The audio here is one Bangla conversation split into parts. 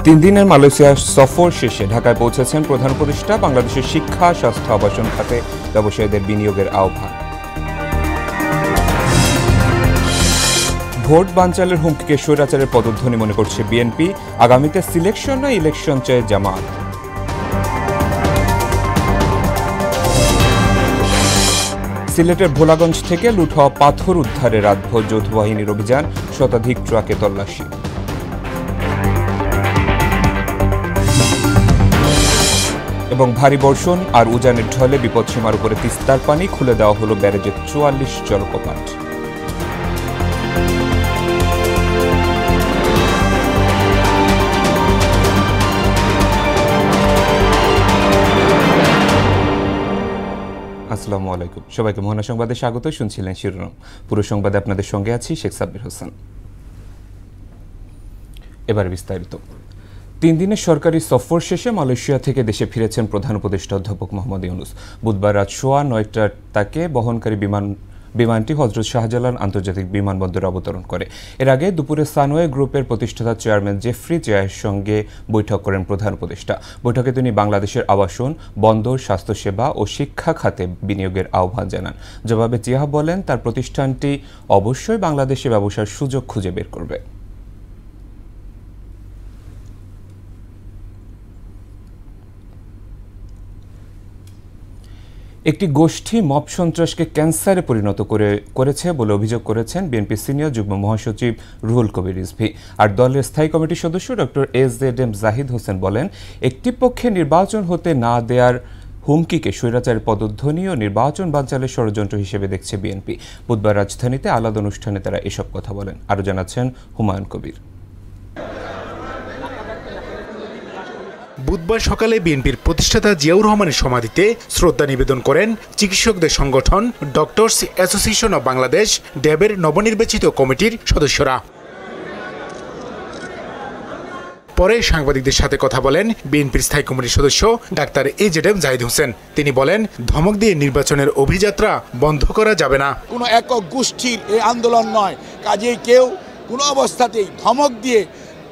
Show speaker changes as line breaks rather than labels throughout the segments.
তিন দিনের মালয়েশিয়া সফর শেষে ঢাকায় পৌঁছেছেন প্রধান উপদেষ্টা। বাংলাদেশের শিক্ষা, স্বাস্থ্য, আবাসন খাতে ব্যবসায়ীদের বিনিয়োগের আহ্বান। ভোট বানচালের হুমকিকে স্বৈরাচারের পদধ্বনি মনে করছে বিএনপি। আগামীতে সিলেকশন না ইলেকশন চায় জামায়াত। সিলেটের ভোলাগঞ্জ থেকে লুট হওয়া পাথর উদ্ধারে রাতভর যৌথ বাহিনীর অভিযান, শতাধিক ট্রাকে তল্লাশি। এবং ভারী বর্ষণ আর উজানের ঢলে বিপদসীমার উপরে তিস্তার পানি, খুলে দেওয়া হলো ব্যারেজের ৪৪ জলপ্রপাত। আসসালামু আলাইকুম, সবাইকে মোহনা সংবাদে স্বাগত। শুনছিলেন শিরোনাম। পুরো সংবাদে আপনাদের সঙ্গে আছি শেখ সাব্বির হোসেন। এবার বিস্তারিত। ৩ দিনের সরকারি সফর শেষে মালয়েশিয়া থেকে দেশে ফিরেছেন প্রধান উপদেষ্টা অধ্যাপক মোহাম্মদ ইউনূস। বুধবার রাত 9:15টায় তাকে বহনকারী বিমানটি হযরত শাহজালাল আন্তর্জাতিক বিমানবন্দরে অবতরণ করে। এর আগে দুপুরে সানওয়ে গ্রুপের প্রতিষ্ঠাতা চেয়ারম্যান জেফ্রি চেয়ারের সঙ্গে বৈঠক করেন প্রধান উপদেষ্টা। বৈঠকে তিনি বাংলাদেশের আবাসন, বন্দর, স্বাস্থ্যসেবা ও শিক্ষা খাতে বিনিয়োগের আহ্বান জানান। জবাবে চিয়া বলেন, তার প্রতিষ্ঠানটি অবশ্যই বাংলাদেশে ব্যবসার সুযোগ খুঁজে বের করবে। একটি গোষ্ঠী মব সন্ত্রাসকে ক্যান্সারে পরিণত করেছে বলে অভিযোগ করেছেন বিএনপি সিনিয়র যুগ্ম মহাসচিব রুহুল কবির রিজভী। আর দলের স্থায়ী কমিটির সদস্য ডক্টর এস.জেড.এম. জাহিদ হোসেন বলেন, একটি পক্ষে নির্বাচন হতে না দেওয়ার হুমকিকে স্বৈরাচারের পদধ্বনি ও নির্বাচন বানচালের ষড়যন্ত্র হিসেবে দেখছে বিএনপি। বুধবার রাজধানীতে আলাদা অনুষ্ঠানে তারা এসব কথা বলেন। আরও জানাচ্ছেন হুমায়ুন কবির।
বুধবার সকালে বিএনপির প্রতিষ্ঠাতা জিয়াউর রহমানের সমাধিতে শ্রদ্ধা নিবেদন করেন চিকিৎসকদের সংগঠন ডক্টরস অ্যাসোসিয়েশন অব বাংলাদেশ ড্যাবের নবনির্বাচিত কমিটির সদস্যরা। পরে সাংবাদিকদের সাথে কথা বলেন বিএনপির স্থায়ী কমিটির সদস্য ডাক্তার এস.জেড.এম. জাহিদ হোসেন। তিনি বলেন, ধমক দিয়ে নির্বাচনের অভিযাত্রা বন্ধ করা যাবে না।
কোনো একক গোষ্ঠীর এই আন্দোলন নয়, কাজেই কেউ কোনো অবস্থাতেই ধমক দিয়ে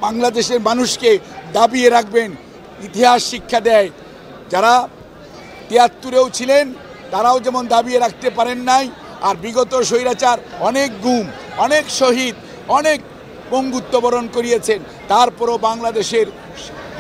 বাংলাদেশের মানুষকে দাবিয়ে রাখবেন। ইতিহাস শিক্ষা দেয়, যারা ৭৩-এও ছিলেন তারাও যেমন দাবিয়ে রাখতে পারেন নাই, আর বিগত স্বৈরাচার অনেক গুম, অনেক শহীদ, অনেক পঙ্গুত্ব বরণ করিয়েছেন, তারপরও বাংলাদেশের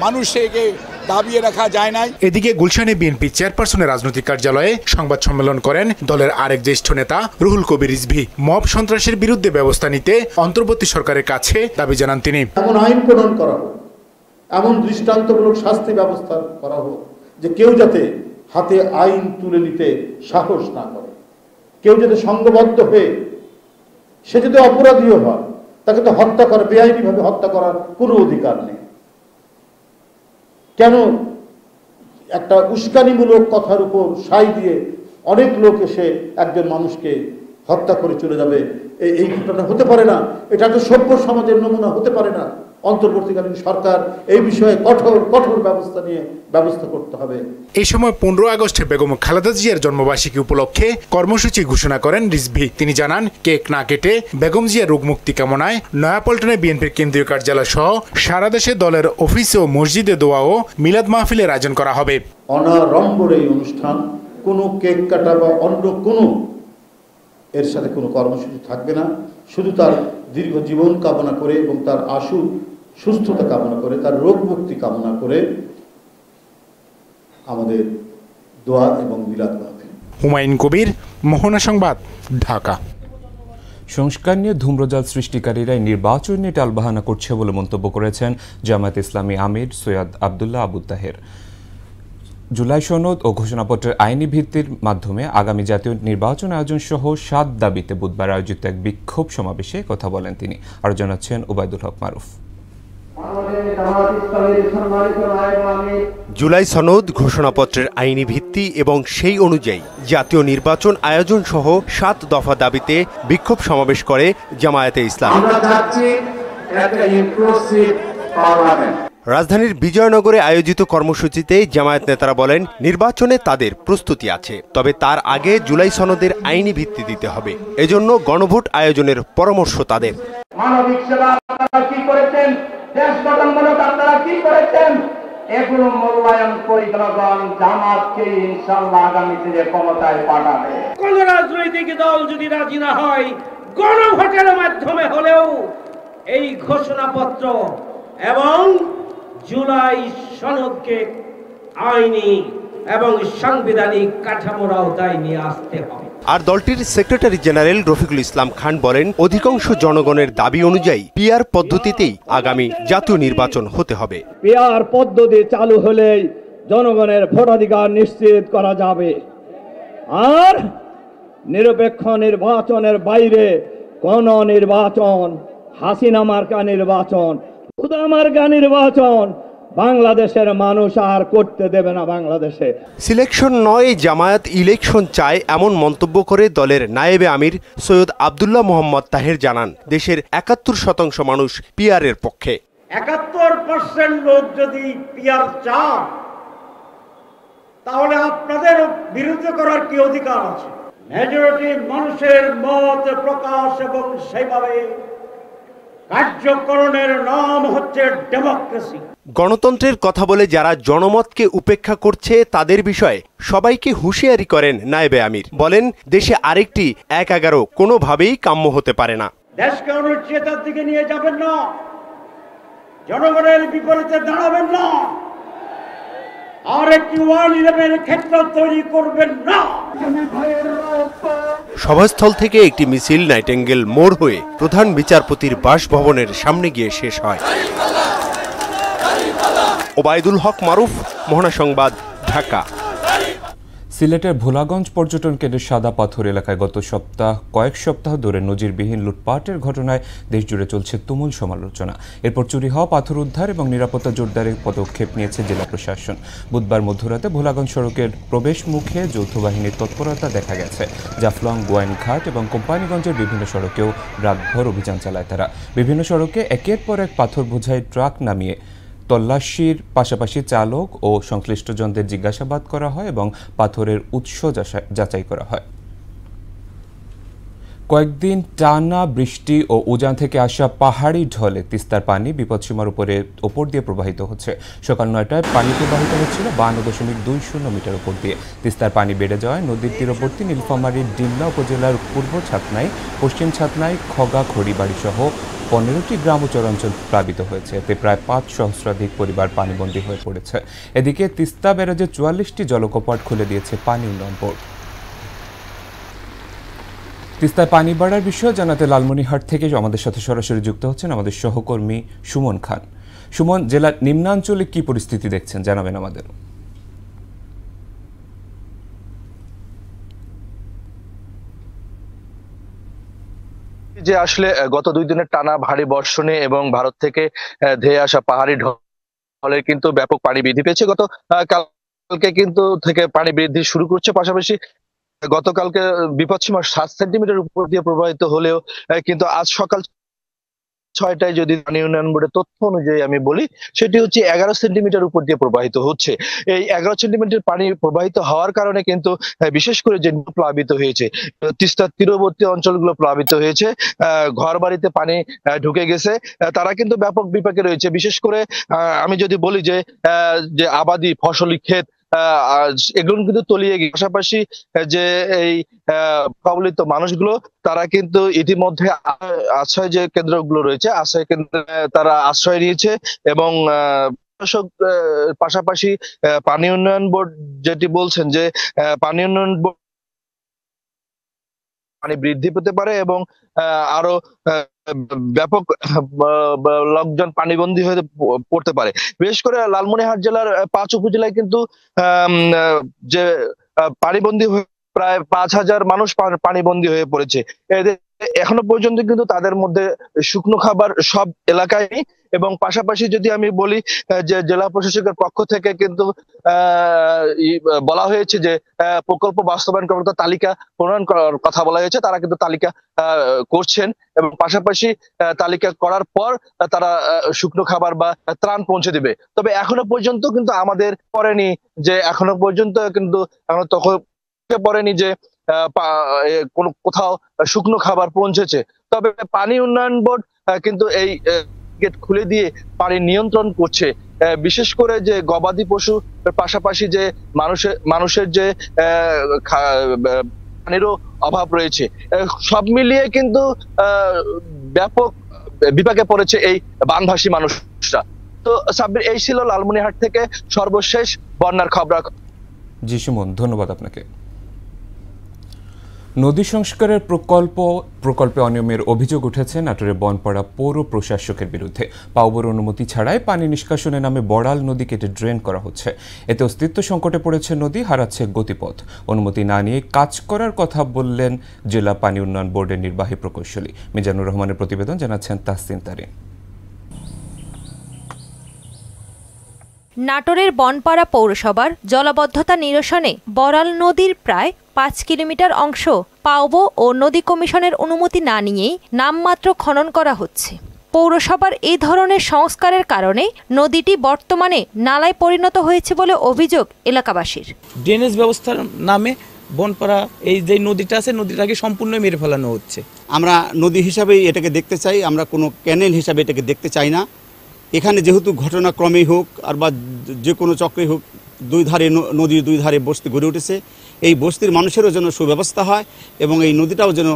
মানুষকে দাবিয়ে রাখা যায় নাই।
এদিকে গুলশানে বিএনপি চেয়ারপারসনের রাজনৈতিক কার্যালয়ে সংবাদ সম্মেলন করেন দলের আরেক জ্যেষ্ঠ নেতা রুহুল কবির রিজভী। মব সন্ত্রাসের বিরুদ্ধে ব্যবস্থা নিতে অন্তর্বর্তী সরকারের কাছে দাবি জানান তিনি।
এমন আইন প্রণয়ন করা হোক, এমন দৃষ্টান্তমূলক শাস্তি ব্যবস্থা করা হোক যে কেউ যাতে হাতে আইন তুলে নিতে সাহস না করে, কেউ যাতে সংঘবদ্ধ হয়ে সে যদি অপরাধীও হয় তাকে তো হত্যা করে, বেআইনিভাবে হত্যা করার কোনো অধিকার নেই। কেন একটা উস্কানিমূলক কথার উপর সাই দিয়ে অনেক লোক এসে একজন মানুষকে হত্যা করে চলে যাবে? এই ঘটনা হতে পারে না। এটা একটা সভ্য সমাজের নমুনা হতে পারে না। অন্তর্বর্তীকালীন সরকার এই বিষয়ে কঠোর ব্যবস্থা করতে হবে।
এই সময় 15 আগস্টে বেগম খালেদা জিয়ার জন্মবার্ষিকী উপলক্ষে কর্মসূচি ঘোষণা করেন রিজভী। তিনি জানান, কেক না কেটে বেগম জিয়ার রোগমুক্তি কামনায় নয়াপল্টনে বিএনপির কেন্দ্রীয় কার্যালয় সহ সারা দেশে দলের অফিস ও মসজিদে দোয়া ও মিলাদ মাহফিলের আয়োজন করা হবে।
অনাড়ম্বর এই অনুষ্ঠান, কোনো কেক কাটা বা অন্য কোনো এর সাথে কোনো কর্মসূচি থাকবে না। শুধু তার দীর্ঘ জীবন কামনা করে এবং তার আশু সুস্থতা কামনা করে, তার রোগ মুক্তি কামনা করে আমাদের দোয়া এবং মিলাদ মাহফিল।
হুমায়ুন কবির, মোহনা সংবাদ, ঢাকা।
সংস্কার নিয়ে ধূম্রজাল সৃষ্টিকারীরাই নির্বাচন নিয়ে টালবাহানা করছে বলে মন্তব্য করেছেন জামায়াত ইসলামী আমির সৈয়দ আবদুল্লাহ আবু তাহের। জুলাই সনদ ও ঘোষণাপত্রের আইনি ভিত্তির মাধ্যমে আগামী জাতীয় নির্বাচন আয়োজন সহ 7 দাবিতে বুধবার আয়োজিত এক বিক্ষোভ সমাবেশে কথা বলেন তিনি। আর জানাচ্ছেন ওবায়দুল হক মারুফ।
জুলাই সনদ, ঘোষণাপত্রের আইনি ভিত্তি এবং সেই অনুযায়ী জাতীয় নির্বাচন আয়োজন সহ 7 দফা দাবিতে বিক্ষোভ সমাবেশ করে জামায়াতে ইসলাম। রাজধানীর বিজয়নগরে আয়োজিত কর্মসূচিতে জামায়াত নেতারা বলেন, নির্বাচনে তাদের প্রস্তুতি আছে, তবে তার আগে জুলাই সনদের আইনি ভিত্তি দিতে হবে। এজন্য গণভোট আয়োজনের পরামর্শ তাদের। মানবিক সেবা আপনারা কি করেছেন?
দেশ গঠনমূলক আপনারা কি করেছেন, এগুলো মূল্যায়ন পরিকল্পন জামাতকে ইনশাআল্লাহ আগামী দিনে ক্ষমতায় পাঠাবে।
কোন রাজনৈতিক দল যদি রাজি না হয়, গণভোটের মাধ্যমে হলেও এই ঘোষণাপত্র এবং জুলাই সনদকে আইনি এবং সাংবিধানিক কাঠামোর আওতায় নিয়ে আসতে হবে।
আর দলটির সেক্রেটারি জেনারেল রফিকুল ইসলাম খান বলেন, অধিকাংশ জনগণের দাবি অনুযায়ী পিআর পদ্ধতিতেই আগামী জাতীয় নির্বাচন হতে হবে।
পিআর পদ্ধতি চালু হলেই জনগণের ভোটাধিকার নিশ্চিত করা যাবে। আর নিরপেক্ষ নির্বাচনের বাইরে কোন নির্বাচন, হাসিনা মার্কা নির্বাচন, খুদা মার্কা নির্বাচন বাংলাদেশের মানুষ আর করতে দেবে না। বাংলাদেশে
সিলেকশন নয়, জামায়াত ইলেকশন চায়, এমন মন্তব্য করে দলের নায়েবে আমির সৈয়দ আব্দুল্লাহ মোহাম্মদ তাহের জানান, দেশের ৭১% মানুষ পিআরের পক্ষে।
৭১% লোক যদি পিআর চান, তাহলে আপনাদের বিরুদ্ধে করার কি অধিকার আছে? মেজরিটি মানুষের মত প্রকাশ এবং সেভাবে কার্যকরণের নাম হচ্ছে ডেমোক্রেসি।
গণতন্ত্রের কথা বলে যারা জনমতকে উপেক্ষা করছে তাদের বিষয়ে সবাইকে হুঁশিয়ারি করেন নায়েবে আমির। বলেন, দেশে আরেকটি ১-১১ কোনোভাবেই কাম্য হতে পারে না।
দেশকে অনিশ্চয়তার দিকে নিয়ে যাবেন না, জনগণের বিপরীতে দাঁড়াবেন না, আর একটি 111 ক্ষেত্র তৈরি করবেন না।
সভাস্থল থেকে একটি মিছিল নাইটেঙ্গেল মোড় হয়ে প্রধান বিচারপতির বাসভবনের সামনে গিয়ে শেষ হয়। ওবায়দুল হক মারুফ, মোহনা সংবাদ, ঢাকা।
সিলেটের ভোলাগঞ্জ পর্যটন কেন্দ্রের সাদা পাথর এলাকায় গত কয়েক সপ্তাহ ধরে নজিরবিহীন লুটপাটের ঘটনায় দেশজুড়ে চলছে তুমুল সমালোচনা। এরপর চুরি হওয়া পাথর উদ্ধার এবং নিরাপত্তা জোরদারের পদক্ষেপ নিয়েছে জেলা প্রশাসন। বুধবার মধ্যরাতে ভোলাগঞ্জ সড়কের প্রবেশ মুখে যৌথ বাহিনীর তৎপরতা দেখা গেছে। জাফলং, গোয়াইনঘাট এবং কোম্পানিগঞ্জের বিভিন্ন সড়কেও রাতভর অভিযান চালায় তারা। বিভিন্ন সড়কে একের পর এক পাথর বোঝাই ট্রাক নামিয়ে তল্লাশির পাশাপাশি চালক ও সংশ্লিষ্টজনদের জিজ্ঞাসাবাদ করা হয় এবং পাথরের উৎস যাচাই করা হয়। কয়েকদিন টানা বৃষ্টি ও উজান থেকে আসা পাহাড়ি ঢলে তিস্তার পানি বিপদসীমার ওপর দিয়ে প্রবাহিত হচ্ছে। সকাল ৯টায় পানি প্রবাহিত হচ্ছিল ৫২.২০ মিটার উপর দিয়ে। তিস্তার পানি বেড়ে যাওয়ায় নদীর তীরবর্তী নীলফামারীর ডিমলা উপজেলার পূর্ব ছাতনাই, পশ্চিম ছাতনাই, খগা, খড়িবাড়ি সহ ১৫টি গ্রাম ও চরাঞ্চল প্লাবিত হয়েছে। এতে প্রায় ৫ সহস্রাধিক পরিবার পানিবন্দী হয়ে পড়েছে। এদিকে তিস্তা ব্যারাজে ৪৪টি জলকপাট খুলে দিয়েছে পানি উন্নয়ন বোর্ড। তিস্তায় পানি বাড়ার বিষয়ে জানাতে লালমনিরহাট থেকে আমাদের সাথে সরাসরি যুক্ত হচ্ছেন আমাদের সহকর্মী সুমন খান। সুমন, জেলার নিম্নাঞ্চলে কি পরিস্থিতি দেখছেন জানাবেন আমাদের।
যে আসলে গত ২ দিনের টানা ভারী বর্ষণে এবং ভারত থেকে ধেয়ে আসা পাহাড়ি ঢলে কিন্তু ব্যাপক পানি বৃদ্ধি পেয়েছে। গত কালকে কিন্তু থেকে পানি বৃদ্ধি শুরু করছে। পাশাপাশি গতকালকে বিপদসীমা ৭ সেন্টিমিটার উপর দিয়ে প্রবাহিত হলেও কিন্তু আজ সকাল ৬টায় যদি পানি উন্নয়ন বোর্ডের তথ্য অনুযায়ী আমি বলি, সেটি হচ্ছে ১১ সেন্টিমিটার উপর দিয়ে প্রবাহিত হচ্ছে। এই ১১ সেন্টিমিটার পানি প্রবাহিত হওয়ার কারণে কিন্তু বিশেষ করে যে প্লাবিত হয়েছে, তিস্তার তীরবর্তী অঞ্চলগুলো প্লাবিত হয়েছে, ঘর বাড়িতে পানি ঢুকে গেছে, তারা কিন্তু ব্যাপক বিপাকে রয়েছে। বিশেষ করে আমি যদি বলি যে আবাদি ফসলি ক্ষেত এগুলো কিন্তু তলিয়ে গিয়ে, পাশাপাশি যে এই কবলিত মানুষগুলো তারা কিন্তু ইতিমধ্যে আশ্রয় যে কেন্দ্রগুলো রয়েছে, আশ্রয় কেন্দ্রে তারা আশ্রয় নিয়েছে এবং পাশাপাশি পানি উন্নয়ন বোর্ড যেটি বলছেন যে পানি উন্নয়ন বোর্ড পানি বৃদ্ধি পেতে পারে এবং আরো ব্যাপক লোকজন পানিবন্দী হয়ে পড়তে পারে। বিশেষ করে লালমনিরহাট জেলার ৫ উপজেলায় কিন্তু যে পানিবন্দী হয়ে প্রায় ৫,০০০ মানুষ পানিবন্দী হয়ে পড়েছে। এখনো পর্যন্ত কিন্তু তাদের মধ্যে শুকনো খাবার সব এলাকায় নেই। এবং পাশাপাশি যদি আমি বলি যে জেলা প্রশাসকের পক্ষ থেকে কিন্তু বলা হয়েছে যে প্রকল্প বাস্তবায়ন কর্মকর্তা তালিকা প্রণয়ন করার কথা বলা হয়েছে। তারা কিন্তু তালিকা করছেন এবং পাশাপাশি তালিকা করার পর তারা শুকনো খাবার বা ত্রাণ পৌঁছে দিবে। তবে এখনো পর্যন্ত কিন্তু আমাদের পড়েনি যে এখনো পর্যন্ত কিন্তু তখন পড়েনি যে কোথাও শুকনো খাবার পৌঁছেছে। তবে পানি উন্নয়ন বোর্ড কিন্তু এই গেট খুলে দিয়ে পানি নিয়ন্ত্রণ করছে। বিশেষ করে যে গবাদি পশু পাশাপাশি যে মানুষের যে পানিরও অভাব রয়েছে, সব মিলিয়ে কিন্তু ব্যাপক বিপাকে পড়েছে এই বানভাসী মানুষরা। তো সাব্বির, এই ছিল লালমনিরহাট থেকে সর্বশেষ বন্যার খবর।
জি সুমন, ধন্যবাদ আপনাকে। নদী সংস্কারের প্রকল্পে অনিয়মের অভিযোগ উঠেছে নাটোরের বনপাড়া পৌর প্রশাসকের বিরুদ্ধে। পাউবোর অনুমতি ছাড়াই পানি নিষ্কাশনের নামে বড়াল নদী কেটে ড্রেন করা হচ্ছে। এতে অস্তিত্ব সংকটে পড়েছে নদী, হারাচ্ছে গতিপথ। অনুমতি না নিয়ে কাজ করার কথা বললেন জেলা পানি উন্নয়ন বোর্ডের নির্বাহী প্রকৌশলী। মিজানুর রহমানের প্রতিবেদন, জানাচ্ছেন তাহসিন তারিন।
নাটোরের বনপাড়া পৌরসভার জলাবদ্ধতা নিরসনে বড়াল নদীর প্রায় 5 কিলোমিটার অংশ পাউবো ও নদী কমিশনের অনুমতি না নিয়েই নামমাত্র খনন করা হচ্ছে। পৌরসভার এই ধরনের সংস্কারের কারণে নদীটি বর্তমানে নালায় পরিণত হয়েছে বলে অভিযোগ এলাকাবাসীর।
ড্রেনেজ ব্যবস্থার নামে বনপাড়া এই যে নদীটা আছে, নদীটাকে সম্পূর্ণ মেরে ফেলানো হচ্ছে।
আমরা নদী হিসাবেই এটাকে দেখতে চাই, আমরা কোনো ক্যানেল হিসাবে এটাকে দেখতে চাই না। এখানে যেহেতু ঘটনাক্রমেই হোক আর বা যে কোনো চক্রেই হোক, নদীর দুই ধারে বস্তি গড়ে উঠেছে। এই বস্তির মানুষেরও যেন সুব্যবস্থা হয় এবং এই নদীটাও যেন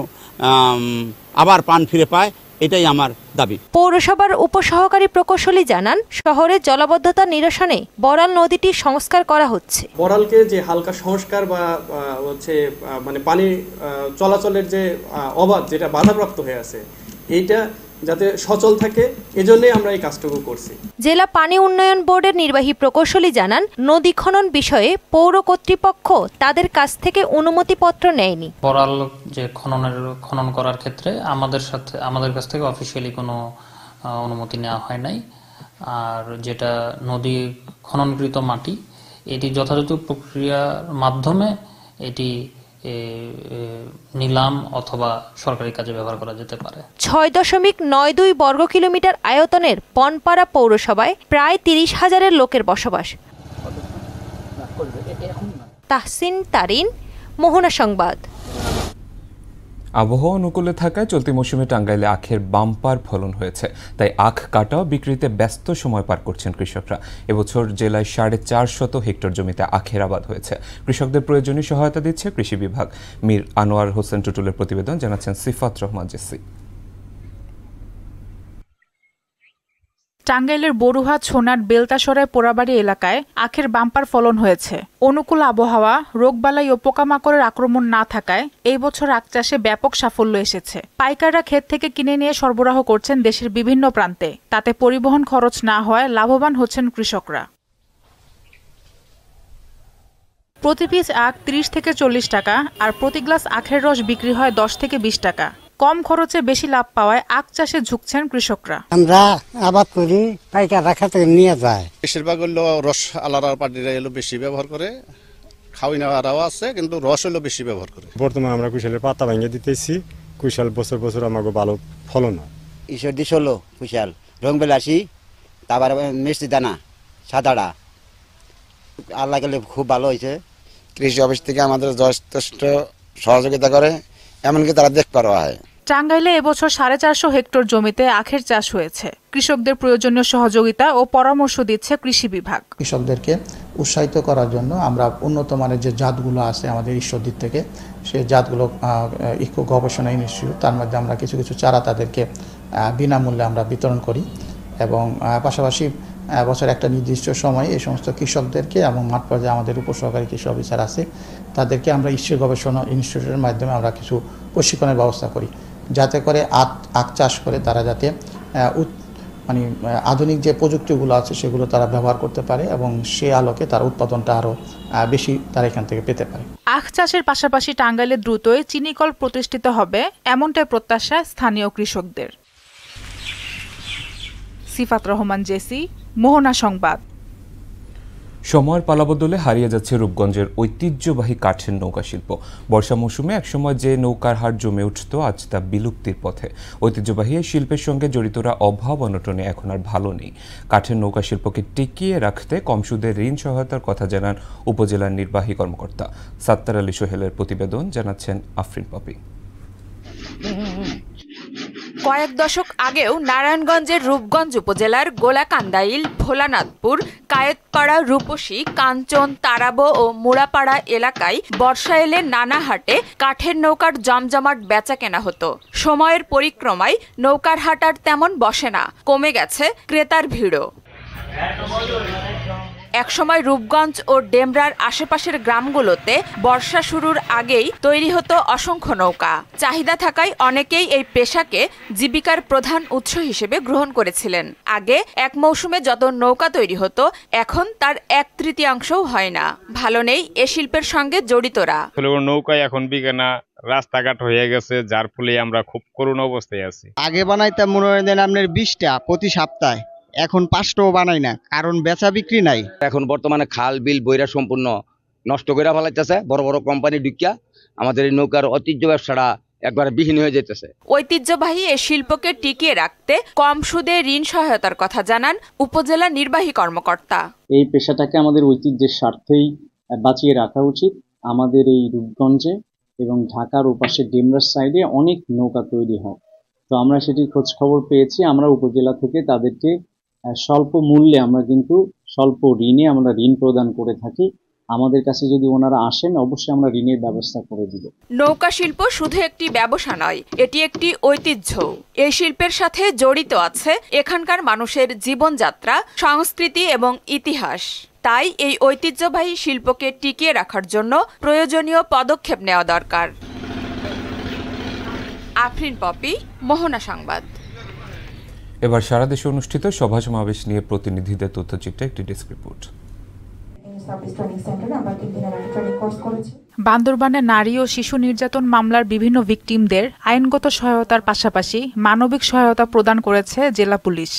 আবার প্রাণ ফিরে পায়, এটাই আমার দাবি।
পৌরসভার উপসহকারী প্রকৌশলী জানান, শহরের জলাবদ্ধতা নিরসনে বড়াল নদীটি সংস্কার করা হচ্ছে।
বড়ালকে যে হালকা সংস্কার বা হচ্ছে মানে পানি চলাচলের যে অবাধ, যেটা বাধাপ্রাপ্ত হয়ে আছে, এইটা যাতে সচল থাকে, এজন্যই আমরা এই কাজটুকু করছি।
জেলা পানি উন্নয়ন বোর্ডের নির্বাহী প্রকৌশলী জানান, নদী খনন বিষয়ে পৌর কর্তৃপক্ষ তাদের কাছ থেকে অনুমতিপত্র নেয়নি।
বড়াল যে খনন করার ক্ষেত্রে আমাদের কাছ থেকে অফিসিয়ালি কোনো অনুমতি নেওয়া হয় নাই। আর যেটা নদী খননকৃত মাটি, এটি যথাযথ প্রক্রিয়ার মাধ্যমে এটি নিলাম অথবা সরকারি কাজে ব্যবহার করা যেতে পারে।
6.92 বর্গ কিলোমিটার আয়তনের বনপাড়া পৌরসভায় প্রায় 30,000 লোকের বসবাস। তাহসিন তারিন, মোহনা সংবাদ।
আবহাওয়া অনুকূলে থাকায় চলতি মৌসুমে টাঙ্গাইলে আখের বাম্পার ফলন হয়েছে। তাই আখ কাটা ও বিক্রিতে ব্যস্ত সময় পার করছেন কৃষকরা। এবছর জেলায় 450 হেক্টর জমিতে আখের আবাদ হয়েছে। কৃষকদের প্রয়োজনীয় সহায়তা দিচ্ছে কৃষি বিভাগ। মীর আনোয়ার হোসেন টুটুলের প্রতিবেদন, জানাচ্ছেন সিফাত রহমান জেসি।
টাঙ্গাইলের বড়ুহাট, সোনার, বেলতাসরায়, পোড়াবাড়ি এলাকায় আখের বাম্পার ফলন হয়েছে। অনুকূল আবহাওয়া, রোগবালাই ও পোকামাকড়ের আক্রমণ না থাকায় এই বছর আখ চাষে ব্যাপক সাফল্য এসেছে। পাইকাররা ক্ষেত থেকে কিনে নিয়ে সরবরাহ করছেন দেশের বিভিন্ন প্রান্তে। তাতে পরিবহন খরচ না হয় লাভবান হচ্ছেন কৃষকরা। প্রতি পিস আখ 30 থেকে 40 টাকা, আর প্রতি গ্লাস আখের রস বিক্রি হয় 10 থেকে 20 টাকা। কম খরচে বেশি লাভ পাওয়ায় আখ চাষে ঝুঁকছেন কৃষকরা।
আমরা আবাদ করি, পাইকার রাখা থেকে নিয়ে যায়।
বেশিরভাগ হলো রস আলাদার পার্টিরা এলো বেশি ব্যবহার করে, খাওয়াই নেওয়ারাও আছে, কিন্তু রস হলো বেশি ব্যবহার করে।
বর্তমানে আমরা কুশালের পাতা ভেঙে দিতেছি। কুশাল বছর বছর আমাকে ভালো ফলন হয়।
ঈশ্বর দিস হলো কুশাল, রং বেলাসি, তারপর মিষ্টি দানা, সাদাটা, আল্লাহ গেলে খুব ভালো হয়েছে।
কৃষি অফিস থেকে আমাদের যথেষ্ট সহযোগিতা করে, এমনকি তারা দেখতে পারা হয়।
টাঙ্গাইলে এবছর 450 হেক্টর জমিতে আখের চাষ হয়েছে। কৃষকদের প্রয়োজনীয় সহযোগিতা ও পরামর্শ দিচ্ছে কৃষি বিভাগ।
কৃষকদেরকে উৎসাহিত করার জন্য আমরা উন্নত মানের যে জাতগুলো আছে আমাদের ঈশ্বরদীর থেকে, সেই জাতগুলো ইকো গবেষণা ইনস্টিটিউট, তার মধ্যে আমরা কিছু কিছু চারা তাদেরকে বিনামূল্যে আমরা বিতরণ করি। এবং পাশাপাশি বছর একটা নির্দিষ্ট সময়ে এই সমস্ত কৃষকদেরকে এবং মাঠ পর্যায়ে আমাদের উপসহকারী কৃষি অফিসার আছে, তাদেরকে আমরা ঈশ্বর গবেষণা ইনস্টিটিউটের মাধ্যমে আমরা কিছু প্রশিক্ষণের ব্যবস্থা করি, যাতে করে আখ চাষ করে তারা যাতে মানে আধুনিক যে প্রযুক্তিগুলো আছে সেগুলো তারা ব্যবহার করতে পারে এবং সে আলোকে তার উৎপাদনটা আরও বেশি তারা এখান থেকে পেতে পারে।
আখ চাষের পাশাপাশি টাঙ্গাইলে দ্রুতই চিনিকল প্রতিষ্ঠিত হবে, এমনটাই প্রত্যাশা স্থানীয় কৃষকদের। সিফাত রহমান জেসি, মোহনা সংবাদ।
সময়ের পালাবদলে হারিয়ে যাচ্ছে রূপগঞ্জের ঐতিহ্যবাহী কাঠের নৌকা শিল্প। বর্ষা মৌসুমে একসময় যে নৌকার হাট জমে উঠত, আজ তা বিলুপ্তির পথে। ঐতিহ্যবাহী এই শিল্পের সঙ্গে জড়িতরা অভাব অনটনে এখন আর ভালো নেই। কাঠের নৌকা শিল্পকে টিকিয়ে রাখতে কম সুদে ঋণ সহায়তার কথা জানান উপজেলার নির্বাহী কর্মকর্তা। সাত্তার আলী সোহেলের প্রতিবেদন, জানাচ্ছেন আফরিন পপি।
কয়েক দশক আগেও নারায়ণগঞ্জের রূপগঞ্জ উপজেলার গোলাকান্দাইল, ভোলানাথপুর, কায়েতপাড়া, রূপসী, কাঞ্চন, তারাবো ও মুড়াপাড়া এলাকায় বর্ষা এলে নানা হাটে কাঠের নৌকার জমজমাট বেচা কেনা হতো। সময়ের পরিক্রমায় নৌকার হাট আর তেমন বসে না, কমে গেছে ক্রেতার ভিড়ও। একসময় রূপগঞ্জ ও ডেমরার আশেপাশের গ্রামগুলোতে বর্ষা শুরুর আগেই তৈরি হতো অসংখ্য নৌকা। চাহিদা থাকায় অনেকেই এই পেশাকে জীবিকার প্রধান উৎস হিসেবে গ্রহণ করেছিলেন। আগে এক মৌসুমে যত নৌকা তৈরি হতো, এখন তার 1/3 হয় না। ভালো নেই এ শিল্পের সঙ্গে জড়িতরা।
নৌকা এখন বিকে না, রাস্তাঘাট হয়ে গেছে, যার ফলে আমরা খুব করুণ অবস্থায় আছি।
আগে বানাইতাম মনে হয় আপনার 20টা প্রতি সপ্তাহে, এখন 5টাও বানাই না, কারণ বেচা বিক্রি নাই।
এখন বর্তমানে খাল বিল বইরা সম্পূর্ণ নষ্ট করে ফেলাইতেছে বড় বড় কোম্পানি ঢুকিয়া। আমাদের এই নৌকার ঐতিহ্য ব্যবসাটা একবারে বিহীন হয়ে যেতেছে।
ঐতিহ্যবাহী এই শিল্পকে টিকিয়ে রাখতে কম সুদে ঋণ সহায়তার কথা জানান উপজেলা নির্বাহী কর্মকর্তা।
এই পেশাটাকে আমাদের ঐতিহ্যের স্বার্থেই বাঁচিয়ে রাখা উচিত। আমাদের এই রূপগঞ্জে এবং ঢাকার ওপাশে ডেমরার সাইডে অনেক নৌকা তৈরি হয়, তো আমরা সেটির খোঁজ খবর পেয়েছি। আমরা উপজেলা থেকে তাদেরকে স্বল্প মূল্যে আমরা কিন্তু স্বল্প ঋণে আমরা ঋণ প্রদান করে থাকি। আমাদের কাছে যদি ওনারা আসেন, অবশ্যই আমরা ঋণের ব্যবস্থা করে দিব।
নৌকা শিল্প শুধু একটি ব্যবসা নয়, এটি একটি ঐতিহ্য। এই শিল্পের সাথে জড়িত আছে এখানকার মানুষের জীবনযাত্রা, সংস্কৃতি এবং ইতিহাস। তাই এই ঐতিহ্যবাহী শিল্পকে টিকিয়ে রাখার জন্য প্রয়োজনীয় পদক্ষেপ নেওয়া দরকার। আফরিন পপি, মোহনা সংবাদ।
এবার সারা দেশে অনুষ্ঠিত সভা সমাবেশ নিয়ে প্রতিনিধিদের তথ্যচিত্রে একটি ডেস্ক রিপোর্ট।
বান্দরবানে নারী ও শিশু নির্যাতন মামলার বিভিন্ন ভিকটিমদের আইনগত সহায়তার পাশাপাশি মানবিক সহায়তা প্রদান করেছে জেলা পুলিশ।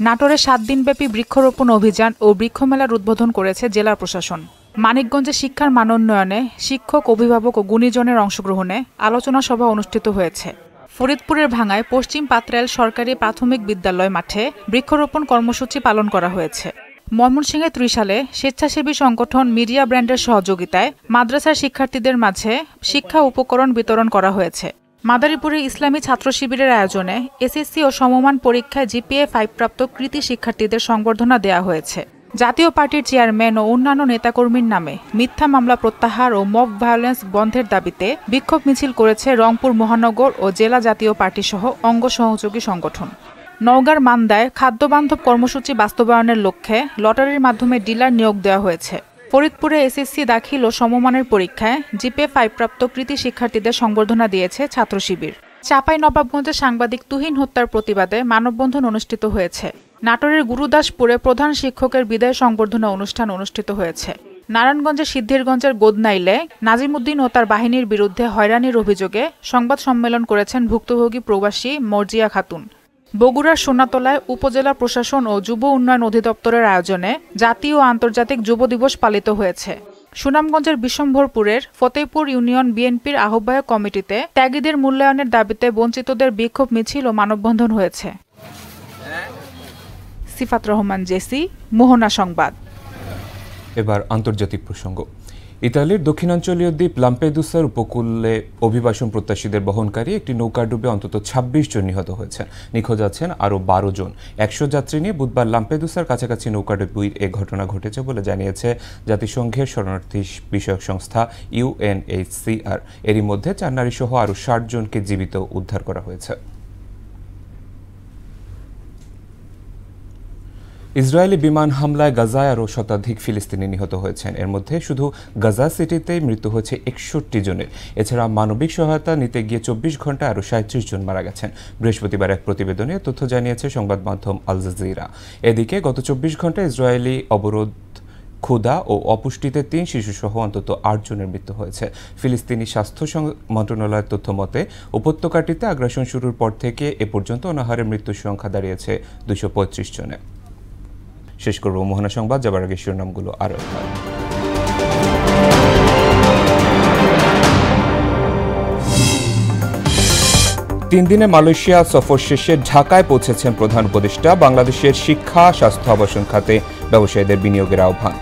নাটোরে 7 দিনব্যাপী বৃক্ষরোপণ অভিযান ও বৃক্ষমেলার উদ্বোধন করেছে জেলা প্রশাসন। মানিকগঞ্জে শিক্ষার মান উন্নয়নে শিক্ষক, অভিভাবক ও গুণীজনের অংশগ্রহণে আলোচনা সভা অনুষ্ঠিত হয়েছে। ফরিদপুরের ভাঙ্গায় পশ্চিম পাত্রাইল সরকারি প্রাথমিক বিদ্যালয় মাঠে বৃক্ষরোপণ কর্মসূচি পালন করা হয়েছে। ময়মনসিংহে ত্রিশালে স্বেচ্ছাসেবী সংগঠন মিডিয়া ব্র্যান্ডের সহযোগিতায় মাদ্রাসার শিক্ষার্থীদের মাঝে শিক্ষা উপকরণ বিতরণ করা হয়েছে। মাদারীপুরে ইসলামী ছাত্র শিবিরের আয়োজনে এসএসসি ও সমমান পরীক্ষায় জিপিএ 5 প্রাপ্ত কৃতী শিক্ষার্থীদের সংবর্ধনা দেওয়া হয়েছে। জাতীয় পার্টির চেয়ারম্যান ও অন্যান্য নেতাকর্মীর নামে মিথ্যা মামলা প্রত্যাহার ও মব ভায়োলেন্স বন্ধের দাবিতে বিক্ষোভ মিছিল করেছে রংপুর মহানগর ও জেলা জাতীয় পার্টি সহ অঙ্গ সহযোগী সংগঠন। নওগাঁর মান্দায় খাদ্যবান্ধব কর্মসূচি বাস্তবায়নের লক্ষ্যে লটারির মাধ্যমে ডিলার নিয়োগ দেওয়া হয়েছে। ফরিদপুরে এসএসসি দাখিল ও সমমানের পরীক্ষায় জিপিএ 5 প্রাপ্ত কৃতী শিক্ষার্থীদের সংবর্ধনা দিয়েছে ছাত্র শিবির। চাঁপাইনবাবগঞ্জে সাংবাদিক তুহিন হত্যার প্রতিবাদে মানববন্ধন অনুষ্ঠিত হয়েছে। নাটোরের গুরুদাসপুরে প্রধান শিক্ষকের বিদায় সংবর্ধনা অনুষ্ঠান অনুষ্ঠিত হয়েছে। নারায়ণগঞ্জের সিদ্ধিরগঞ্জের গোদনাইলে নাজিমউদ্দিন ও তার বাহিনীর বিরুদ্ধে হয়রানির অভিযোগে সংবাদ সম্মেলন করেছেন ভুক্তভোগী প্রবাসী মর্জিয়া খাতুন। বগুড়ার সোনাতলায় উপজেলা প্রশাসন ও যুব উন্নয়ন অধিদপ্তরের আয়োজনে জাতীয় ও আন্তর্জাতিক যুব দিবস পালিত হয়েছে। সুনামগঞ্জের বিশম্ভরপুরের ফতেপুর ইউনিয়ন বিএনপির আহ্বায়ক কমিটিতে ত্যাগীদের মূল্যায়নের দাবিতে বঞ্চিতদের বিক্ষোভ মিছিল ও মানববন্ধন হয়েছে। সিফাত রহমান, জেসি, মোহনা সংবাদ।
এবার আন্তর্জাতিক প্রসঙ্গ। ইতালির দক্ষিণাঞ্চলীয় দ্বীপ লাম্পেদুসার উপকূলে অভিবাসন প্রত্যাশীদের বহনকারী একটি নৌকা ডুবে অন্তত 26 জন নিহত হয়েছেন। নিখোঁজ আছেন আরও 12 জন। 100 যাত্রী নিয়ে বুধবার লাম্পেদুসার কাছাকাছি নৌকা ডুবির এ ঘটনা ঘটেছে বলে জানিয়েছে জাতিসংঘের শরণার্থী বিষয়ক সংস্থা UNHCR। এরই মধ্যে 4 নারী সহ আরও 60 জনকে জীবিত উদ্ধার করা হয়েছে। ইসরায়েলি বিমান হামলায় গাজায় আরও শতাধিক ফিলিস্তিনি নিহত হয়েছেন। এর মধ্যে শুধু গাজা সিটিতেই মৃত্যু হয়েছে 61 জনের। এছাড়া মানবিক সহায়তা নিতে গিয়ে 24 ঘন্টায় আরও 37 জন মারা গেছেন। বৃহস্পতিবার এক প্রতিবেদনে তথ্য জানিয়েছে সংবাদ মাধ্যম আল জাজিরা। এদিকে গত 24 ঘন্টায় ইসরায়েলি অবরোধ, ক্ষুধা ও অপুষ্টিতে 3 শিশুসহ অন্তত 8 জনের মৃত্যু হয়েছে। ফিলিস্তিনি স্বাস্থ্য মন্ত্রণালয়ের তথ্য মতে উপত্যকাটিতে আগ্রাসন শুরুর পর থেকে এ পর্যন্ত অনাহারে মৃত্যুর সংখ্যা দাঁড়িয়েছে 235 জনে। শেষ করব মোহনা সংবাদ, যাবার আগে শিরোনামগুলো আরও একবার। 3 দিনে মালয়েশিয়া সফর শেষে ঢাকায় পৌঁছেছেন প্রধান উপদেষ্টা। বাংলাদেশের শিক্ষা, স্বাস্থ্য, আবাসন খাতে ব্যবসায়ীদের বিনিয়োগের আহ্বান।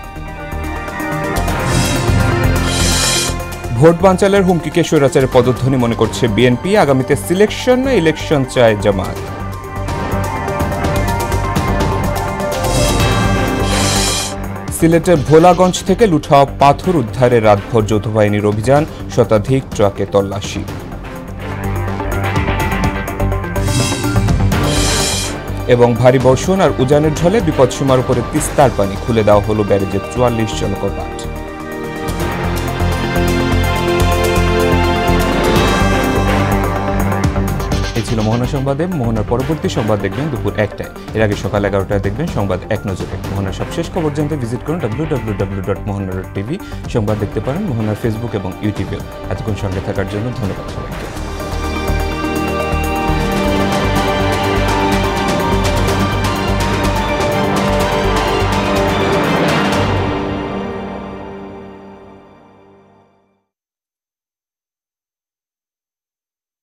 ভোট বানচালের হুমকিকে স্বৈরাচারের পদধ্বনি মনে করছে বিএনপি। আগামীতে সিলেকশন না ইলেকশন চায় জামাত। সিলেটের ভোলাগঞ্জ থেকে লুঠা পাথর উদ্ধারে রাতভর যৌথ বাহিনীর অভিযান, শতাধিক ট্রাকে তল্লাশি। এবং ভারী বর্ষণ আর উজানের ঢলে বিপদসীমার উপরে তিস্তার পানি, খুলে দেওয়া হলো ব্যারেজের 44 জলকপাট। এই ছিল মোহনা সংবাদে। মোহনার পরবর্তী সংবাদ দেখবেন দুপুর 1টায়। এর আগে সকাল 11টায় দেখবেন সংবাদ এক নজরে। মোহনার সবশেষ খবর জানতে ভিজিট করুন www.mohana.tv। সংবাদ দেখতে পারেন মোহনার ফেসবুক এবং ইউটিউবে। এতক্ষণ সঙ্গে থাকার জন্য ধন্যবাদ সবাইকে।